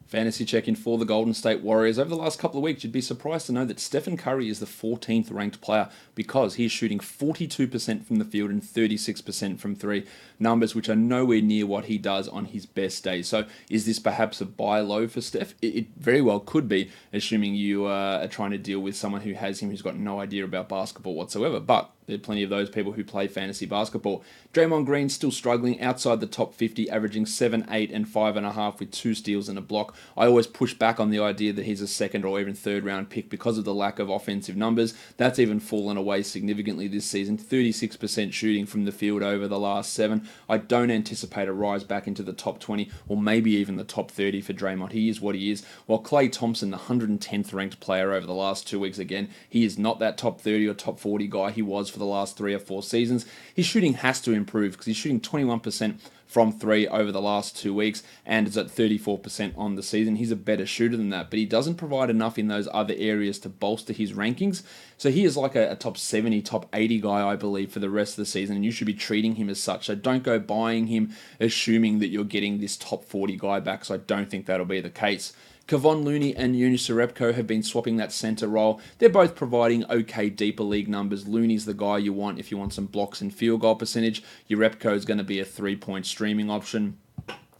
Fantasy check-in for the Golden State Warriors. Over the last couple of weeks, you'd be surprised to know that Stephen Curry is the 14th ranked player because he's shooting 42% from the field and 36% from three, numbers which are nowhere near what he does on his best days. So is this perhaps a buy low for Steph? It very well could be, assuming you are trying to deal with someone who has him who's got no idea about basketball whatsoever. But there are plenty of those people who play fantasy basketball. Draymond Green still struggling outside the top 50, averaging 7, 8, and 5.5 with 2 steals and a block. I always push back on the idea that he's a second or even third round pick because of the lack of offensive numbers. That's even fallen away significantly this season. 36% shooting from the field over the last 7. I don't anticipate a rise back into the top 20 or maybe even the top 30 for Draymond. He is what he is. While Klay Thompson, the 110th ranked player over the last 2 weeks, again, he is not that top 30 or top 40 guy he was for the last 3 or 4 seasons. His shooting has to improve because he's shooting 21% from 3 over the last 2 weeks and is at 34% on the season. He's a better shooter than that, but he doesn't provide enough in those other areas to bolster his rankings. So he is like a top 70, top 80 guy, I believe, for the rest of the season, and you should be treating him as such. So don't go buying him assuming that you're getting this top 40 guy back, so I don't think that'll be the case. Kevon Looney and Eunice Jerebko have been swapping that center role. They're both providing okay deeper league numbers. Looney's the guy you want if you want some blocks and field goal percentage. Jerebko is going to be a 3-point streaming option.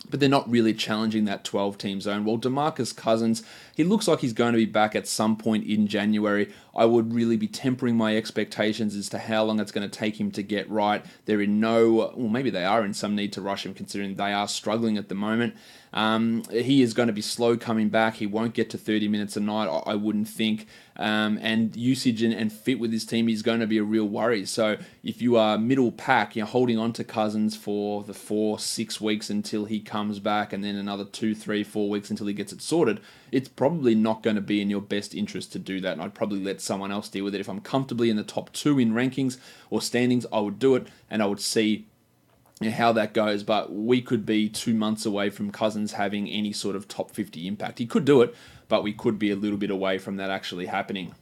But they're not really challenging that 12-team zone. Well, DeMarcus Cousins, he looks like he's going to be back at some point in January. I would really be tempering my expectations as to how long it's going to take him to get right. They're in maybe they are in some need to rush him considering they are struggling at the moment. He is going to be slow coming back. He won't get to 30 minutes a night, I wouldn't think. And usage and fit with his team is going to be a real worry. So if you are middle pack, you're holding on to Cousins for the 4-6 weeks until he comes back and then another 2, 3, 4 weeks until he gets it sorted, it's probably not going to be in your best interest to do that. And I'd probably let someone else deal with it. If I'm comfortably in the top 2 in rankings or standings, I would do it and I would see how that goes, but we could be 2 months away from Cousins having any sort of top 50 impact. He could do it, but we could be a little bit away from that actually happening.